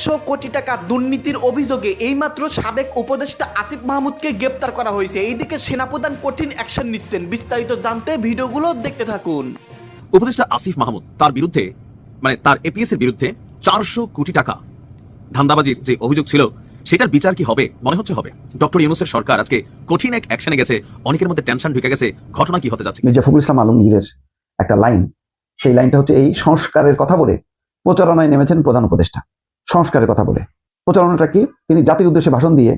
400 কোটি টাকা দুর্নীতির অভিযোগে এইমাত্র সাবেক উপদেষ্টা আসিফ মাহমুদকে গ্রেপ্তার করা হয়েছে। এইদিকে সেনাপ্রধান কঠিন অ্যাকশন নিচ্ছেন। বিস্তারিত জানতে ভিডিওগুলো দেখতে থাকুন। উপদেষ্টা আসিফ মাহমুদ তার বিরুদ্ধে তার এপিএস এর বিরুদ্ধে 400 কোটি টাকা ধান্দাবাজির যে অভিযোগ ছিল সেটার বিচার কি হবে? মনে হচ্ছে হবে। ডক্টর ইউনূসের সরকার আজকে কঠিন এক অ্যাকশনে গেছে। অনেকের মধ্যে টেনশন ঢুকে গেছে। ঘটনা কি হতে যাচ্ছে? মির্জা ফখরুল ইসলাম আলমগীরের একটা লাইন, সেই লাইনটা হচ্ছে এই সংস্কারের কথা বলে প্রচারণায় নেমেছেন প্রধান উপদেষ্টা। সংস্কারের কথা বলে প্রচারণাটা কি? তিনি জাতির উদ্দেশ্যে ভাষণ দিয়ে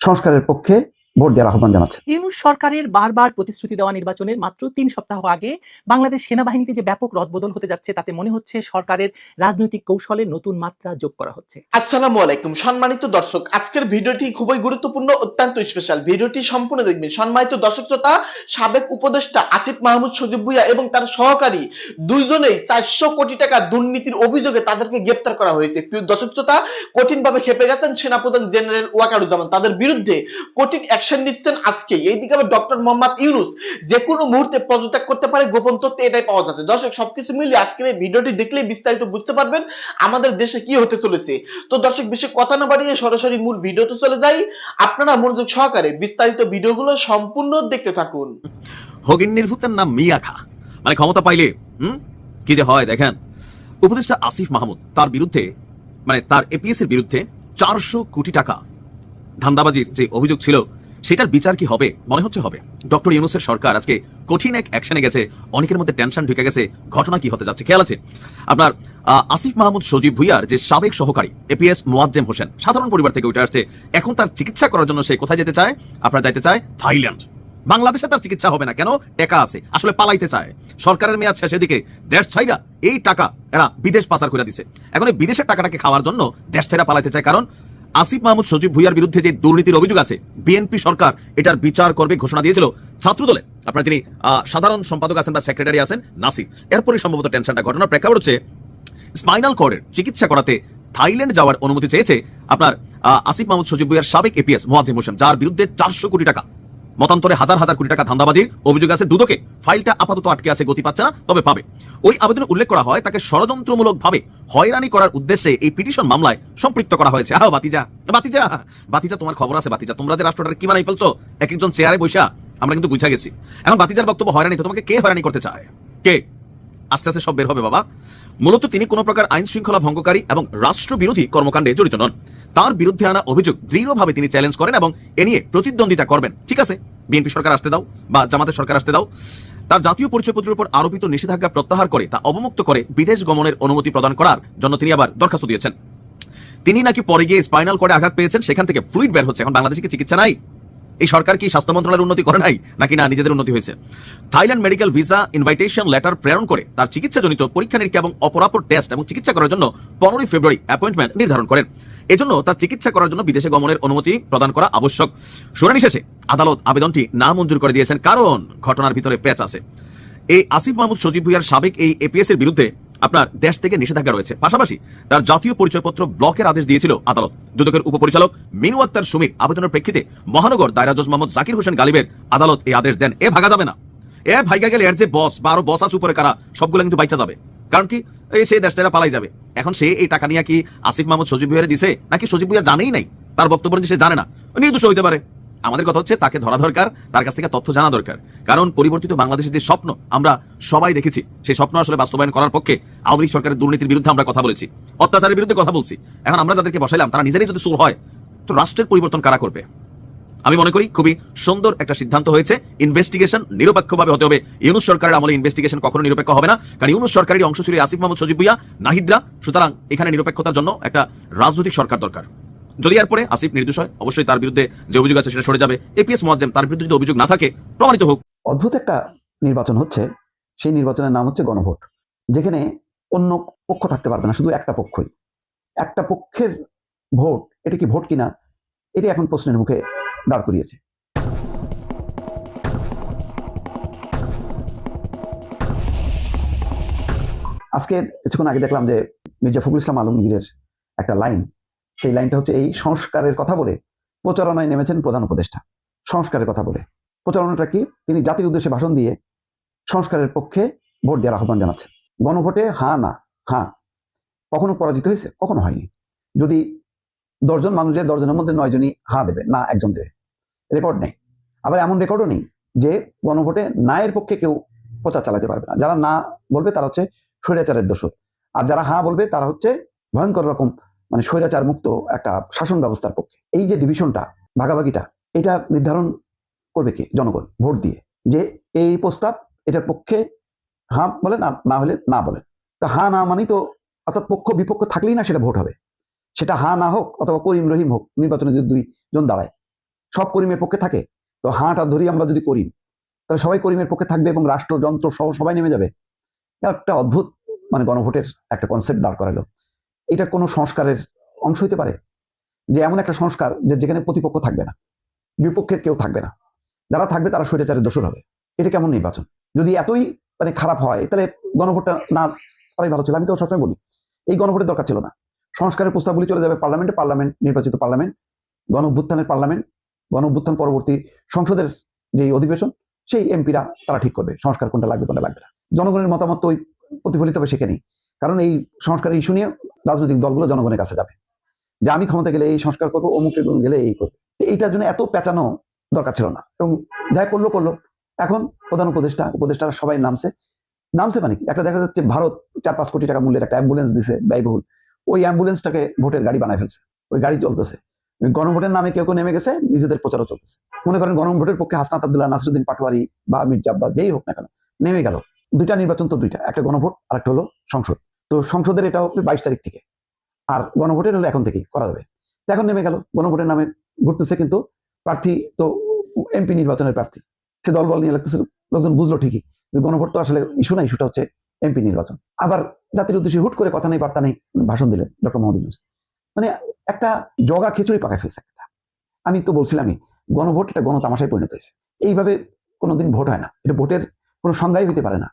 সংস্কারের পক্ষে ভোট দেওয়ার আহ্বান জানাচ্ছেন। ইউনূস সরকারের বারবার প্রতিশ্রুতি দেওয়া নির্বাচনের মাত্র 3 সপ্তাহ আগে বাংলাদেশ সেনাবাহিনীতে যে ব্যাপক রদবদল হতে যাচ্ছে তাতে মনে হচ্ছে সরকারের রাজনৈতিক কৌশলে নতুন মাত্রা যোগ করা হচ্ছে। আসসালামু আলাইকুম সম্মানিত দর্শক, আজকের ভিডিওটি খুবই গুরুত্বপূর্ণ, অত্যন্ত স্পেশাল। ভিডিওটি সম্পূর্ণ দেখবেন। সম্মানিত দর্শক শ্রোতা, সাবেক উপদেষ্টা আসিফ মাহমুদ সজীব ভুঁইয়া এবং তার সহকারী দুইজনেই 400 কোটি টাকা দুর্নীতির অভিযোগে তাদেরকে গ্রেপ্তার করা হয়েছে। প্রিয় দর্শক শ্রোতা, কঠিনভাবে খেপে গেছেন সেনাপ্রধান জেনারেল ওয়াকারুজ্জামান। তাদের বিরুদ্ধে কঠিন অ্যাকশন নিচ্ছেন আজকে। এইদিকে আবার ডক্টর মোহাম্মদ ইউনূস যে কোনো মুহূর্তে পদত্যাগ করতে পারে, গোপন তথ্য এটাই পাওয়া যাচ্ছে। দর্শক, সবকিছু মিলিয়ে আজকের এই ভিডিওটি দেখলেই বিস্তারিত বুঝতে পারবেন আমাদের দেশে কি হতে চলেছে। তো দর্শক, বেশি কথা না বাড়িয়ে সরাসরি মূল ভিডিওতে চলে যাই। আপনারা মনোযোগ সহকারে বিস্তারিত ভিডিওগুলো সম্পূর্ণ দেখতে থাকুন। হগিন্নির ভূতের নাম মিয়া খা, ক্ষমতা পাইলে কি যে হয় দেখেন। উপদেষ্টা আসিফ মাহমুদ তার বিরুদ্ধে তার এপিএস এর বিরুদ্ধে 400 কোটি টাকা ধান্দাবাজির যে অভিযোগ ছিল সেটার বিচার কি হবে? মনে হচ্ছে হবে। ডক্টর ইউনূসের সরকার আজকে কঠিন এক অ্যাকশনে গেছে। অনেকের মধ্যে টেনশন ঢুকে গেছে। ঘটনা কি হতে যাচ্ছে খেয়াল আছে? আপনার আসিফ মাহমুদ সজীব ভুঁইয়ার যে সাবেক সহকারী এপিএস মোয়াজ্জেম হোসেন, সাধারণ পরিবার থেকে উঠে আসছে। এখন তার চিকিৎসা করার জন্য সে কোথায় যেতে চায়? আপনারা যাইতে চায় থাইল্যান্ড। বাংলাদেশে তার চিকিৎসা হবে না কেন? টাকা আছে, আসলে পালাইতে চায়। সরকারের মেয়াদ শেষের দিকে দেশ ছাইরা এই টাকা এরা বিদেশ পাচার করে দিছে। এখন এই বিদেশের টাকাটাকে খাওয়ার জন্য দেশ ছাইরা পালাইতে চায়। কারণ আসিফ মাহমুদ সজীব ভুঁইয়ার বিরুদ্ধে যে দুর্নীতির অভিযোগ আছে, বিএনপি সরকার এটার বিচার করবে ঘোষণা দিয়েছিল। ছাত্রদলে আপনার যিনি সাধারণ সম্পাদক আছেন বা সেক্রেটারি আছেন নাসির, এরপরে সম্ভবত টেনশনটা। ঘটনার প্রেক্ষাপট হচ্ছে স্পাইনাল কর্ডের চিকিৎসা করাতে থাইল্যান্ড যাওয়ার অনুমতি চেয়েছে আপনার আসিফ মাহমুদ সজীব ভুঁইয়ার সাবেক এপিএস মোয়াজ্জেম হোসেন, যার বিরুদ্ধে 400 কোটি টাকা মতান্তরে হাজার হাজার কোটি টাকা ধান্দাবাজির অভিযোগ আছে। দুদকে ফাইলটা আপাতত আটকে আছে, গতি পাচ্ছে না, তবে পাবে। ওই আবেদনে উল্লেখ করা হয় তাকে ষড়যন্ত্রমূলকভাবে হয়রানি করার উদ্দেশ্যে এই পিটিশন মামলায় সম্পৃক্ত করা হয়েছে। বাতিজা বাতিজা বাতিজা, তোমার খবর আছে বাতিজা? তোমরা যে রাষ্ট্রটাকে কি বানাই ফেলছো এক একজন চেয়ারে বৈশা, আমরা কিন্তু বুঝা গেছি। এখন বাতিজার বক্তব্য হয়রানি, তো তোমাকে কে হয়রানি করতে চায়? কে? আস্তে আস্তে সব বের হবে বাবা। মূলত তিনি কোনো প্রকার আইন শৃঙ্খলা ভঙ্গকারী এবং রাষ্ট্রবিরোধী কর্মকাণ্ডে জড়িত নন। তার বিরুদ্ধে আনা অভিযোগ দৃঢ়ভাবে তিনি চ্যালেঞ্জ করেন এবং এ নিয়ে প্রতিদ্বন্দ্বিতা করবেন। ঠিক আছে, বিএনপি সরকার আসতে দাও বা জামাতের সরকার আসতে দাও। তার জাতীয় পরিচয়পত্রের উপর আরোপিত নিষেধাজ্ঞা প্রত্যাহার করে তা অবমুক্ত করে বিদেশ গমনের অনুমতি প্রদান করার জন্য তিনি আবার দরখাস্ত দিয়েছেন। তিনি নাকি পরে গিয়ে স্পাইনাল কর্ডে আঘাত পেয়েছেন, সেখান থেকে ফ্লুইড বের হচ্ছে। এখন বাংলাদেশে কি চিকিৎসা নাই? এই সরকার কি স্বাস্থ্য মন্ত্রণালয়ের উন্নতি করে নাই, নাকি না নিজেদের উন্নতি হয়েছে? Thailand medical visa invitation letter প্রেরণ করে তার চিকিৎসাজনিত পরীক্ষা নিরীক্ষা এবং অপরাপর টেস্ট এবং চিকিৎসা করার জন্য 15 ফেব্রুয়ারি অ্যাপয়েন্টমেন্ট নির্ধারণ করেন। এজন্য তার চিকিৎসা করার জন্য বিদেশে গমনের অনুমতি প্রদান করা আবশ্যক। শুনানি শেষে আদালত আবেদনটি না মঞ্জুর করে দিয়েছেন, কারণ ঘটনার ভিতরে পেঁচ আছে। এই আসিফ মাহমুদ সজীব ভুঁইয়ার সাবেক এই এপিএস এর বিরুদ্ধে আপনার দেশ থেকে নিষেধাজ্ঞা রয়েছে। পাশাপাশি তার জাতীয় পরিচয়পত্র ব্লকের আদেশ দিয়েছিল আদালত। দুদকের উপপরিচালক মিনু আক্তার সুমির আবেদনের প্রেক্ষিতে মহানগর দায়রা জজ মোহাম্মদ জাকির হোসেন গালিবের আদালত এই আদেশ দেন। এ ভাগা যাবে না। এ ভাইগা গেলে এর যে বস বা আরো বস আছে উপরে কারা, সবগুলো কিন্তু বাইচা যাবে। কারণ কি, সেই দেশটা পালাই যাবে। এখন সে এই টাকা নিয়ে কি আসিফ মাহমুদ সজীব ভুঁইয়ারে দিছে, নাকি সজীব ভুঁইয়া জানেই নাই? তার বক্তব্য সে জানে না, নির্দোষ হইতে পারে। আমাদের কথা হচ্ছে তাকে ধরা দরকার, তার কাছ থেকে তথ্য জানা দরকার। কারণ পরিবর্তিত বাংলাদেশের যে স্বপ্ন আমরা সবাই দেখেছি, সেই স্বপ্ন আসলে বাস্তবায়ন করার পক্ষে আওয়ামী লীগ সরকারের দুর্নীতির বিরুদ্ধে আমরা কথা বলেছি, অত্যাচারের বিরুদ্ধে কথা বলছি। এখন আমরা যাদেরকে বসাইলাম তারা নিজেরাই যদি চোর হয়, তো রাষ্ট্রের পরিবর্তন কারা করবে? আমি মনে করি খুবই সুন্দর একটা সিদ্ধান্ত হয়েছে। ইনভেস্টিগেশন নিরপেক্ষভাবে হতে হবে। ইউনূস সরকারের আমলে ইনভেস্টিগেশন কখনো নিরপেক্ষ হবে না, কারণ ইউনূস সরকারের অংশ ছিল আসিফ মাহমুদ সজীব ভুঁইয়া, নাহিদরা। সুতরাং এখানে নিরপেক্ষতার জন্য একটা রাজনৈতিক সরকার দরকার। যদি এরপরে আসিফ নির্দোষ হয়, অবশ্যই তার বিরুদ্ধে যে অভিযোগ আছে সেটা সরে যাবে। এপিএস মোয়াজ্জেম, তার বিরুদ্ধে যদি অভিযোগ না থাকে, প্রমাণিত হোক। অদ্ভুত একটা নির্বাচন হচ্ছে। সেই নির্বাচনের নাম হচ্ছে গণভোট, যেখানে অন্য পক্ষ থাকতে পারবে না, শুধু একটা পক্ষই। একটা পক্ষের ভোট, এটা কি ভোট কিনা, এটি এখন প্রশ্নের মুখে দাঁড় করিয়েছে। আজকে কিছুক্ষণ আগে দেখলাম যে মির্জা ফখরুল ইসলাম আলমগীরের একটা লাইন, সেই লাইনটা হচ্ছে এই সংস্কারের কথা বলে প্রচারণায় নেমেছেন প্রধান উপদেষ্টা। সংস্কারের কথা বলে প্রচারণাটা কি? তিনি জাতির উদ্দেশ্যে ভাষণ দিয়ে সংস্কারের পক্ষে ভোট দেওয়ার আহ্বান জানাচ্ছেন। গণভোটে হ্যাঁ না হ্যাঁ, কখনো পরাজিত হয়েছে? কখনো হয়নি। যদি 10 জন মানুষ যে 10 জনের মধ্যে 9 জনই হ্যাঁ দেবে, না একজন দেবে, রেকর্ড নেই। আবার এমন রেকর্ডও নেই যে গণভোটে না এর পক্ষে কেউ প্রচার চালাতে পারবে না। যারা না বলবে তারা হচ্ছে স্বৈরাচারের দোষর, আর যারা হ্যাঁ বলবে তারা হচ্ছে ভয়ঙ্কর রকম মানে স্বৈরাচার মুক্ত একটা শাসন ব্যবস্থার পক্ষে। এই যে ডিভিশনটা, ভাগাভাগিটা, এটা নির্ধারণ করবে কে? জনগণ ভোট দিয়ে, যে এই প্রস্তাব এটার পক্ষে হ্যাঁ বলেন আর না হলে না বলেন। তা হ্যাঁ না মানেই তো, অর্থাৎ পক্ষ বিপক্ষ থাকলেই না সেটা ভোট হবে। সেটা হ্যাঁ না হোক অথবা করিম রহিম হোক, নির্বাচনে যদি 2 জন দাঁড়ায়, সব করিমের পক্ষে থাকে, তো হাঁটা ধরি আমরা যদি করিম, তাহলে সবাই করিমের পক্ষে থাকবে এবং রাষ্ট্রযন্ত্র সহ সবাই নেমে যাবে। একটা অদ্ভুত মানে গণভোটের একটা কনসেপ্ট দাঁড় করালো। এটা কোনো সংস্কারের অংশ হতে পারে? যে এমন একটা সংস্কার যে যেখানে প্রতিপক্ষ থাকবে না, বিপক্ষের কেউ থাকবে না, যারা থাকবে তারা স্বৈরাচারের দোষর হবে। এটা কেমন নির্বাচন? যদি এতই মানে খারাপ হয় তাহলে গণভোটটা না করাই ভালো ছিল। আমি তো সবসময় বলি এই গণভোটের দরকার ছিল না। সংস্কারের প্রস্তাবগুলি চলে যাবে পার্লামেন্টে, পার্লামেন্ট নির্বাচিত পার্লামেন্ট, গণঅভ্যুত্থানের পার্লামেন্ট, গণঅভ্যুত্থান পরবর্তী সংসদের যে অধিবেশন, সেই এমপিরা তারা ঠিক করবে সংস্কার কোনটা লাগবে কোনটা লাগবে না। জনগণের মতামত তো ওই প্রতিফলিত হবে সেখানেই, কারণ এই সংস্কারের ইস্যু নিয়ে রাজনৈতিক দলগুলো জনগণের কাছে যাবে যে আমি ক্ষমতা গেলে এই সংস্কার করবো, অমুকে গেলে এই করবো। এইটার জন্য এত পেঁচানো দরকার ছিল না, এবং যাই করলো। এখন প্রধান উপদেষ্টারা সবাই নামছে মানে কি, একটা দেখা যাচ্ছে ভারত 4-5 কোটি টাকা মূল্যের একটা অ্যাম্বুলেন্স দিছে ব্যয়বহুল, ওই অ্যাম্বুলেন্সটাকে ভোটের গাড়ি বানায় ফেলছে, ওই গাড়ি চলতেছে। গণভোটের নামে কেউ কেউ নেমে গেছে, নিজেদের প্রচারও চলতেছে। মনে করেন গণভোটের পক্ষে হাসনাত আব্দুল্লাহ, নাসিরুদ্দিন পাটোয়ারি বা মির্জা আব্বাস যেই হোক না কেন নেমে গেল। 2টা নির্বাচন তো 2টা, একটা গণভোট আর একটা হলো সংসদ। তো সংসদের এটা হবে 22 তারিখ থেকে, আর গণভোটের হলো এখন থেকেই করা যাবে। তো এখন নেমে গেল গণভোটের নামে ঘুরতেছে, কিন্তু প্রার্থী তো এমপি নির্বাচনের প্রার্থী, সে দলবল নিয়ে লাগতেছে। লোকজন বুঝলো ঠিকই যে গণভোট তো আসলে ইস্যু না, ইস্যুটা হচ্ছে এমপি নির্বাচন। আবার জাতির উদ্দেশ্যে হুট করে কথা নেই বার্তা নেই ভাষণ দিলেন ডক্টর মোহাম্মদ ইউনূস। মানে একটা জগা খিচুড়ি পাকায় ফেলছে একটা। আমি তো বলছিলামই গণভোট এটা গণতামাশায় পরিণত হয়েছে। এইভাবে কোনোদিন ভোট হয় না, এটা ভোটের কোনো সংজ্ঞাই হইতে পারে না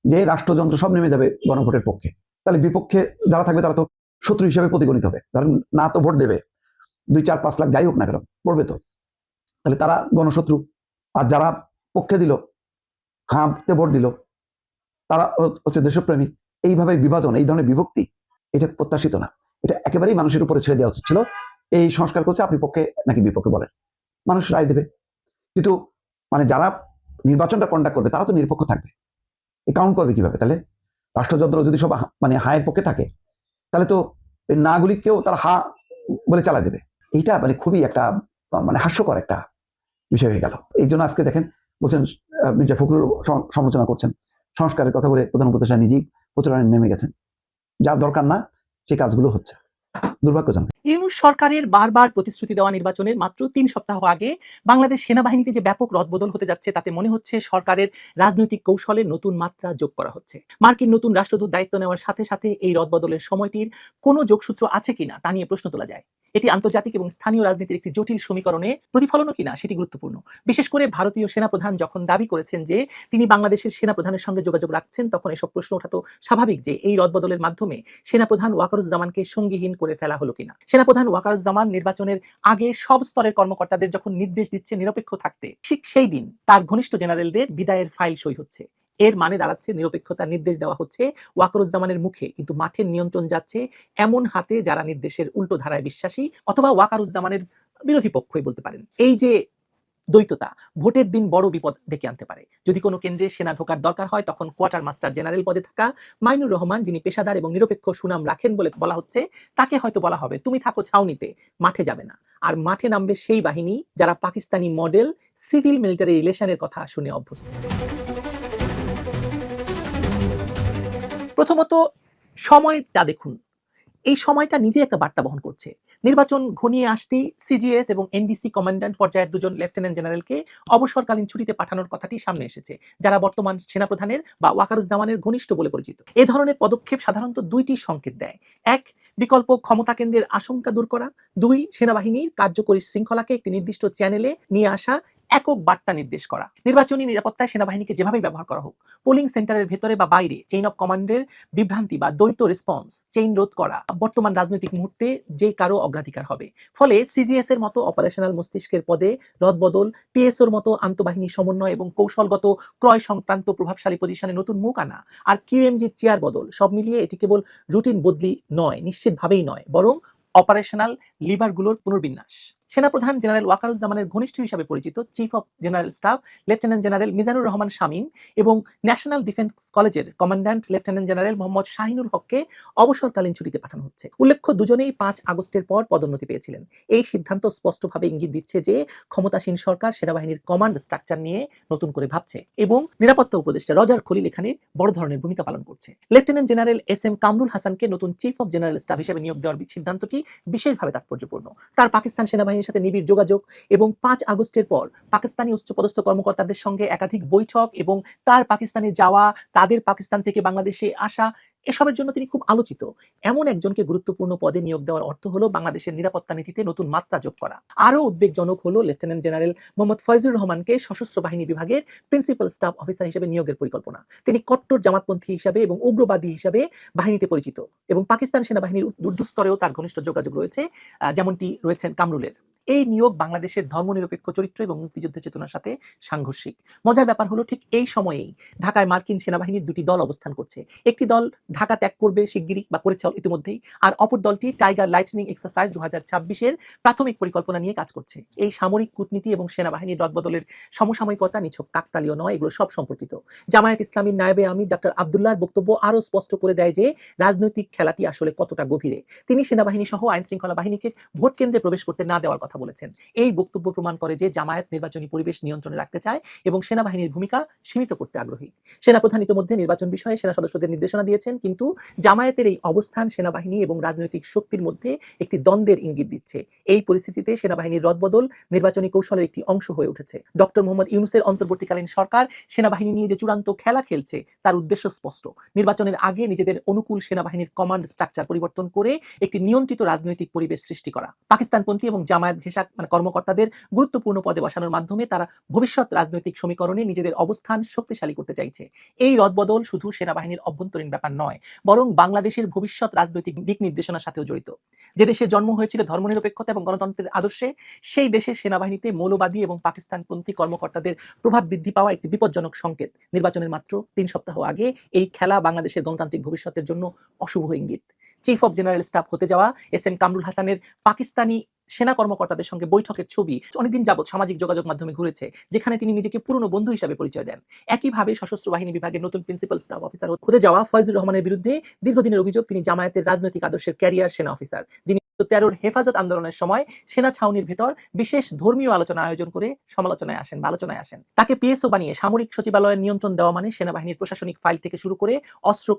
যে রাষ্ট্রযন্ত্র সব নেমে যাবে গণভোটের পক্ষে। তাহলে বিপক্ষে যারা থাকবে তারা তো শত্রু হিসেবে প্রতিগণিত হবে। ধরেন না তো ভোট দেবে, 2-4-5 লাখ যাই হোক না কেন পড়বে তো, তাহলে তারা গণশত্রু। আর যারা পক্ষে দিল, হাঁতে ভোট দিল, তারা হচ্ছে দেশপ্রেমী। এইভাবে বিভাজন, এই ধরনের বিভক্তি, এটা প্রত্যাশিত না। এটা একেবারেই মানুষের উপরে ছেড়ে দেওয়া উচিত ছিল। এই সংস্কার করছে, আপনি পক্ষে নাকি বিপক্ষে বলেন, মানুষ রায় দেবে। কিন্তু মানে যারা নির্বাচনটা কন্ডাক্ট করবে তারা তো নিরপেক্ষ থাকবে। কাউন্ট করবে কিভাবে? তাহলে রাষ্ট্রযন্ত্র যদি সব মানে হায়ের পক্ষে থাকে, তাহলে তো এই নাগুলিকেও তারা হা বলে চালা দেবে। এইটা মানে খুবই একটা মানে হাস্যকর একটা বিষয় হয়ে গেল। এই জন্য আজকে দেখেন বলছেন মির্জা ফখরুল সমালোচনা করছেন, সংস্কারের কথা বলে প্রধান উপদেষ্টা নিজেই প্রচারণায় নেমে গেছেন। যা দরকার না সেই কাজগুলো হচ্ছে, দুর্ভাগ্যজনক। ইউনূস সরকারের বারবার প্রতিশ্রুতি দেওয়া নির্বাচনের মাত্র 3 সপ্তাহ আগে বাংলাদেশ সেনাবাহিনীতে যে ব্যাপক রদবদল হতে যাচ্ছে তাতে মনে হচ্ছে সরকারের রাজনৈতিক কৌশলে নতুন মাত্রা যোগ করা হচ্ছে। মার্কিন নতুন রাষ্ট্রদূত দায়িত্ব নেওয়ার সাথে সাথে এই রদবদলের সময়টির কোনো যোগসূত্র আছে কিনা তা নিয়ে প্রশ্ন তোলা যায়। এটি আন্তর্জাতিক এবং স্থানীয় রাজনীতির একটি জটিল সমীকরণে প্রতিফলনও কিনা সেটি গুরুত্বপূর্ণ। বিশেষ করে ভারতীয় সেনাপ্রধান যখন দাবি করেছেন যে তিনি বাংলাদেশের সেনাপ্রধানের সঙ্গে যোগাযোগ রাখছেন, তখন এসব প্রশ্ন ওঠা তো স্বাভাবিক যে এই রদবদলের মাধ্যমে সেনাপ্রধান ওয়াকারুজ্জামানকে সঙ্গীহীন করে ফেলা হলো কিনা। সেনাপ্রধান ওয়াকারুজ্জামান নির্বাচনের আগে সব স্তরের কর্মকর্তাদের যখন নির্দেশ দিচ্ছে নিরপেক্ষ থাকতে, ঠিক সেই দিন তার ঘনিষ্ঠ জেনারেলদের বিদায়ের ফাইল সই হচ্ছে। এর মানে দাঁড়াচ্ছে নিরপেক্ষতার নির্দেশ দেওয়া হচ্ছে ওয়াকারুজ্জামানের মুখে, কিন্তু মাঠের নিয়ন্ত্রণ যাচ্ছে এমন হাতে যারা নির্দেশের উল্টো ধারায় বিশ্বাসী অথবা ওয়াকারুজ্জামানের বিরোধী পক্ষই বলতে পারেন। এই যে দ্বৈততা ভোটের দিন বড় বিপদ ডেকে আনতে পারে। যদি কোনো কেন্দ্রে সেনা ঢোকার দরকার হয়, তখন কোয়ার্টার মাস্টার জেনারেল পদে থাকা মাইনুর রহমান, যিনি পেশাদার এবং নিরপেক্ষ সুনাম রাখেন বলে বলা হচ্ছে, তাকে হয়তো বলা হবে তুমি থাকো ছাউনিতে, মাঠে যাবে না। আর মাঠে নামবে সেই বাহিনী যারা পাকিস্তানি মডেল সিভিল মিলিটারি রিলেশনের কথা শুনে অভ্যস্ত। প্রথমত সময়টা দেখুন, এই সময়টা নিজে একটা বার্তা বহন করছে। নির্বাচন ঘনিয়ে আসতেই সিজিএস এবং এনডিসি কমান্ড্যান্ট পর্যায়ের 2 জন লেফটেন্যান্ট জেনারেলকে অবসরকালীন ছুটিতে পাঠানোর কথাটি সামনে এসেছে, যারা বর্তমান সেনাপ্রধানের বা ওয়াকারুজ্জামানের ঘনিষ্ঠ বলে পরিচিত। এ ধরনের পদক্ষেপ সাধারণত 2টি সংকেত দেয়: 1, বিকল্প ক্ষমতা কেন্দ্রের আশঙ্কা দূর করা; 2, সেনাবাহিনীর কার্যকরী শৃঙ্খলাকে একটি নির্দিষ্ট চ্যানেলে নিয়ে আসা, একক বার্তা নির্দেশ করা। নির্বাচনী নিরাপত্তায় সেনাবাহিনীকে যেভাবেই ব্যবহার করা হোক, পোলিং সেন্টারের ভেতরে বা বাইরে চেইন অফ কমান্ডের বিভ্রান্তি বা দ্বৈত রেসপন্স চেইন রোধ করা বর্তমান রাজনৈতিক মুহূর্তে যে কারো অগ্রাধিকার হবে। ফলে সিজিএস এর মতো অপারেশনাল মস্তিষ্কের পদে রদবদল, পিএসওর মতো আন্তঃবাহিনী সমন্বয় এবং কৌশলগত ক্রয় সংক্রান্ত প্রভাবশালী পজিশনে নতুন মুখ আনা, আর কিউএমজি চেয়ার বদল, সব মিলিয়ে এটি কেবল রুটিন বদলি নয়, নিশ্চিতভাবেই নয়, বরং অপারেশনাল লিভারগুলোর পুনর্বিন্যাস। সেনাপ্রধান জেনারেল ওয়াকারুজ্জামানের ঘনিষ্ঠ হিসাবে পরিচিত chief of general staff lieutenant general Mizanur Rahman Shamim এবং ন্যাশনাল ডিফেন্স কলেজের commandant lieutenant general Mohammad Shahinul হককে অবসরকালীন ছুটিতে পাঠানো হচ্ছে। উল্লেখ্য, দুজনেই 5 আগস্টের পর পদোন্নতি পেয়েছিলেন। এই সিদ্ধান্ত স্পষ্টভাবে ইঙ্গিত দিচ্ছে যে ক্ষমতাসীন সরকার সেনাবাহিনীর কমান্ড স্ট্রাকচার নিয়ে নতুন করে ভাবছে এবং নিরাপত্তা উপদেষ্টা রজার খলিল এখানে বড় ধরনের ভূমিকা পালন করছে। Lieutenant general SM. কামরুল হাসানকে নতুন চিফ অফ জেনারেল স্টাফ হিসেবে নিয়োগ দেওয়ার সিদ্ধান্তটি বিশেষভাবে তাৎপর্যপূর্ণ। তার পাকিস্তান সেনাবাহিনীর সাথে নিবিড় যোগাযোগ এবং 5 আগস্টের পর পাকিস্তানি উচ্চপদস্থ কর্মকর্তাদের সঙ্গে একাধিক বৈঠক এবং তার পাকিস্তানে যাওয়া, তাদের পাকিস্তান থেকে বাংলাদেশে আসা, এসবের জন্য তিনি খুব আলোচিত। এমন একজনকে গুরুত্বপূর্ণ পদে নিয়োগ দেওয়ার অর্থ হলো বাংলাদেশের নিরাপত্তা নীতিতে নতুন মাত্রা যোগ করা। আরও উদ্বেগজনক হলো লেফটেন্যান্ট জেনারেল মোহাম্মদ ফয়জুর রহমানকে সশস্ত্র বাহিনী বিভাগের প্রিন্সিপাল স্টাফ অফিসার হিসেবে নিয়োগের পরিকল্পনা। তিনি কট্টর জামাতপন্থী হিসাবে এবং উগ্রবাদী হিসাবে বাহিনীতে পরিচিত এবং পাকিস্তান সেনাবাহিনীর ঊর্ধ্বস্তরেও তার ঘনিষ্ঠ যোগাযোগ রয়েছে, যেমনটি রয়েছেন কামরুলের। এই নিয়োগ বাংলাদেশের ধর্মনিরপেক্ষ চরিত্র এবং মুক্তিযুদ্ধের চেতনার সাথে সাংঘর্ষিক। মজার ব্যাপার হলো ঠিক এই সময়েই ঢাকায় মার্কিন সেনাবাহিনীর 2টি দল অবস্থান করছে। একটি দল ঢাকা ত্যাগ করবে শিগগিরই বা করেছে ইতিমধ্যেই, আর অপর দলটি টাইগার লাইটনিং এক্সারসাইজ 2026-এর প্রাথমিক পরিকল্পনা নিয়ে কাজ করছে। এই সামরিক কূটনীতি এবং সেনাবাহিনীর রদবদলের সমসাময়িকতা নিছক কাকতালীয় নয়, এগুলো সব সম্পর্কিত। জামায়াত ইসলামীর নায়েবে আমির ডক্টর আব্দুল্লাহর বক্তব্য আরও স্পষ্ট করে দেয় যে রাজনৈতিক খেলাটি আসলে কতটা গভীরে। তিনি সেনাবাহিনী সহ আইন শৃঙ্খলা বাহিনীকে ভোট কেন্দ্রে প্রবেশ করতে না দেওয়ার কথা বলেছেন। এই বক্তব্য প্রমাণ করে যে জামায়াত নির্বাচনী পরিবেশ নিয়ন্ত্রণে রাখতে চায় এবং সেনাবাহিনীর ভূমিকা সীমিত করতে আগ্রহী। সেনাপ্রধান ইতিমধ্যে নির্বাচন বিষয়ে সেনা সদস্যদের নির্দেশনা দিয়েছেন, কিন্তু জামায়াতের এই অবস্থান সেনাবাহিনী এবং রাজনৈতিক শক্তির মধ্যে একটি দ্বন্দ্বের ইঙ্গিত দিচ্ছে। এই পরিস্থিতিতে সেনাবাহিনীর রদবদল নির্বাচনী কৌশলের একটি অংশ হয়ে উঠেছে। ডক্টর মোহাম্মদ ইউনূসের অন্তর্বর্তীকালীন সরকার সেনাবাহিনী নিয়ে যে চূড়ান্ত খেলা খেলছে তার উদ্দেশ্য স্পষ্ট। নির্বাচনের আগে নিজেদের অনুকূল সেনাবাহিনীর কমান্ড স্ট্রাকচার পরিবর্তন করে একটি নিয়ন্ত্রিত রাজনৈতিক পরিবেশ সৃষ্টি করা। পাকিস্তানপন্থী এবং জামায়াত ঘেঁষা কর্মকর্তাদের গুরুত্বপূর্ণ পদে বসানোর মাধ্যমে তারা ভবিষ্যৎ রাজনৈতিক সমীকরণে নিজেদের অবস্থান শক্তিশালী করতে চাইছে। এই রদবদল শুধু সেনাবাহিনীর অভ্যন্তরীণ ব্যাপার নয়, বরং বাংলাদেশের ভবিষ্যৎ রাজনৈতিক দিক নির্দেশনার সাথেও জড়িত। যে দেশের জন্ম হয়েছিল ধর্মনিরপেক্ষতা এবং গণতন্ত্রের আদর্শে, সেই দেশের সেনাবাহিনীতে মৌলবাদী এবং পাকিস্তানপন্থী কর্মকর্তাদের প্রভাব বৃদ্ধি পাওয়া একটি বিপজ্জনক সংকেত। নির্বাচনের মাত্র 3 সপ্তাহ আগে এই খেলা বাংলাদেশের গণতান্ত্রিক ভবিষ্যতের জন্য অশুভ ইঙ্গিত। চিফ অফ জেনারেল স্টাফ হতে যাওয়া এস.এম. কামরুল হাসানের পাকিস্তানি সেনা কর্মকর্তাদের সঙ্গে বৈঠকের ছবি অনেকদিন যাবৎ সামাজিক যোগাযোগ মাধ্যমে ঘুরেছে, যেখানে তিনি নিজেকে পুরনো বন্ধু হিসাবে পরিচয় দেন। একইভাবে সশস্ত্র বাহিনী বিভাগের নতুন প্রিন্সিপাল স্টাফ অফিসার হতে যাওয়া ফয়জুর রহমানের বিরুদ্ধে দীর্ঘদিনের অভিযোগ তিনি জামায়াতের রাজনৈতিক আদর্শের ক্যারিয়ার সেনা অফিসার, যিনি 13-র হেফাজত আন্দোলনের সময় সেনা ছাউনির ভেতর বিশেষ ধর্মীয় আলোচনা আয়োজন করে সমালোচনায় আসেন বা আলোচনায় আসেন। তাকে পিএসও বানিয়ে সামরিক সচিবালয়ের নিয়ন্ত্রণ দেওয়া মানে সেনাবাহিনীর প্রশাসনিক ফাইল থেকে শুরু করে অস্ত্র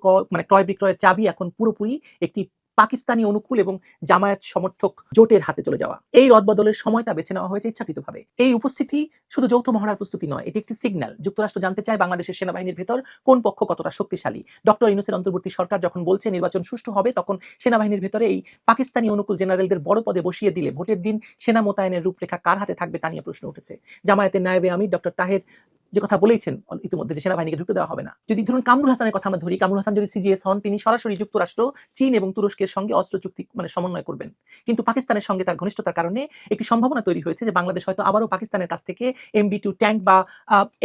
ক্রয় বিক্রয়ের চাবি এখন পুরোপুরি একটি পাকিস্তানি অনুকূল এবং জামায়াত সমর্থক জোটের হাতে চলে যাওয়া। এই রদবদলের সময়টা বেছে নেওয়া হয়েছে ইচ্ছাকৃতভাবে। এই উপস্থিতি শুধু যৌথ মহড়ার প্রস্তুতি নয়, এটি একটি সিগন্যাল। যুক্তরাষ্ট্র জানতে চায় বাংলাদেশের সেনাবাহিনীর ভেতর কোন পক্ষ কতটা শক্তিশালী। ডক্টর ইউনূসের অন্তর্বর্তী সরকার যখন বলছে নির্বাচন সুষ্ঠু হবে, তখন সেনাবাহিনীর ভেতরে এই পাকিস্তানি অনুকূল জেনারেলদের বড় পদে বসিয়ে দিলে ভোটের দিন সেনা মোতায়েনের রূপরেখা কার হাতে থাকবে তা নিয়ে প্রশ্ন উঠেছে। জামায়াতের নায়েবে আমির ডক্টর তাহের যে কথা বলেছেন ইতিমধ্যে যে সেনাবাহিনীকে ঢুকতে দেওয়া হবে না। যদি ধরুন কামরুল হাসানের কথা আমরা ধরি, কামরুল হাসান যদি সিজিএস হন, তিনি সরাসরি যুক্তরাষ্ট্র, চীন এবং তুরস্কের সঙ্গে অস্ত্র চুক্তি সমন্বয় করবেন। কিন্তু পাকিস্তানের সঙ্গে তার ঘনিষ্ঠতার কারণে একটি সম্ভাবনা তৈরি হয়েছে যে বাংলাদেশ হয়তো আবারও পাকিস্তানের কাছ থেকে MB2 ট্যাঙ্ক বা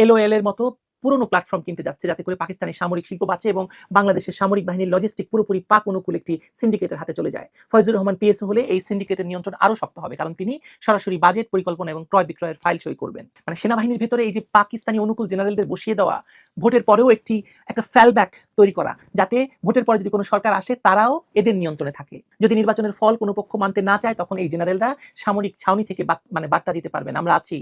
LOL এর মতো পুরনো প্ল্যাটফর্ম কিনতে যাচ্ছে, যাতে করে পাকিস্তানের সামরিক শিল্প বাঁচে এবং বাংলাদেশের সামরিক বাহিনীর লজিস্টিক পুরোপুরি পাক অনুকূল একটি সিন্ডিকেটের হাতে চলে যায়। ফয়জুর রহমান পিএসও হলে এই সিন্ডিকেটের নিয়ন্ত্রণ আরো শক্ত হবে, কারণ তিনি সরাসরি বাজেট পরিকল্পনা এবং ক্রয় বিক্রয়ের ফাইল সই করবেন। সেনাবাহিনীর ভেতরে এই যে পাকিস্তানি অনুকূল জেনারেলদের বসিয়ে দেওয়া, ভোটের পরেও একটা ফ্যালব্যাক তৈরি করা, যাতে ভোটের পরে যদি কোনো সরকার আসে তারাও এদের নিয়ন্ত্রণে থাকে। যদি নির্বাচনের ফল কোনো পক্ষ মানতে না চায়, তখন এই জেনারেলরা সামরিক ছাউনি থেকে বার্তা দিতে পারবেন, আমরা আছি,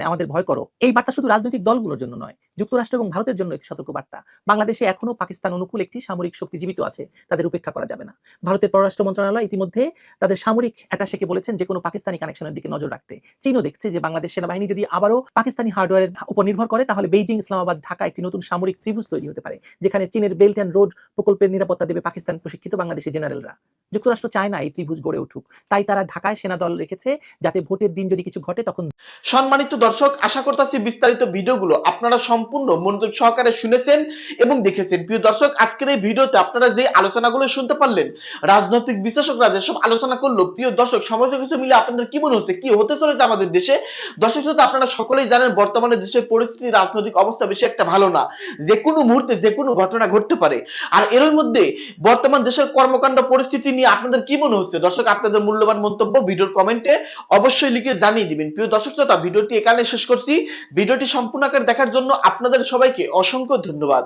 আমাদের ভয় করো। এই বার্তা শুধু রাজনৈতিক দলগুলোর জন্য নয়, যুক্তরাষ্ট্র এবং ভারতের জন্য এক সতর্ক বার্তা। বাংলাদেশে এখনো পাকিস্তান অনুকূল একটি সামরিক শক্তি জীবিত আছে, তাদের উপেক্ষা করা যাবে না। ভারতের পররাষ্ট্র মন্ত্রণালয় ইতিমধ্যে তাদের সামরিক অ্যাটাশেকে বলেছেন যে কোনো পাকিস্তানি কানেকশনের দিকে নজর রাখতে। চীনও দেখছে যে বাংলাদেশ সেনাবাহিনী যদি আবারও পাকিস্তানি হার্ডওয়্যারের উপর নির্ভর করে, তাহলে বেইজিং, ইসলামাবাদ, ঢাকা একটি নতুন সামরিক ত্রিভুজ তৈরি হতে পারে, যেখানে চীনের বেল্ট অ্যান্ড রোড প্রকল্পের নিরাপত্তা দেবে পাকিস্তান প্রশিক্ষিত বাংলাদেশি জেনারেলরা। যুক্তরাষ্ট্র চায় না এই ত্রিভুজ গড়ে উঠুক, তাই তারা ঢাকায় সেনা দল রেখেছে, যাতে ভোটের দিন যদি কিছু ঘটে তখন। সম্মানিত দর্শক, আশা করতেছি বিস্তারিত ভিডিওগুলো আপনারা সম্পূর্ণ সম্পূর্ণ মনোযোগ সহকারে শুনেছেন এবং দেখেছেন। প্রিয় দর্শক, আজকের এই ভিডিওতে আপনারা যে আলোচনাগুলো শুনতে পারলেন, রাজনৈতিক বিশ্লেষকরা যেসব আলোচনা করলো, প্রিয় দর্শক সমস্ত কিছু মিলে আপনাদের কি মনে হচ্ছে, কি হতে চলেছে আমাদের দেশে? দর্শক শ্রোতা, আপনারা সকলেই জানেন বর্তমানে দেশের পরিস্থিতি, রাজনৈতিক অবস্থা বেশি একটা ভালো না। যে কোনো মুহূর্তে যে কোনো ঘটনা ঘটতে পারে। আর এর মধ্যে বর্তমান দেশের কর্মকাণ্ড পরিস্থিতি নিয়ে আপনাদের কি মনে হচ্ছে? দর্শক, আপনাদের মূল্যবান মন্তব্য ভিডিওর কমেন্টে অবশ্যই লিখে জানিয়ে দিবেন। প্রিয় দর্শক শ্রোতা, ভিডিওটি এখানে শেষ করছি। ভিডিওটি সম্পূর্ণ আকারে দেখার জন্য আপনাদের সবাইকে অসংখ্য ধন্যবাদ।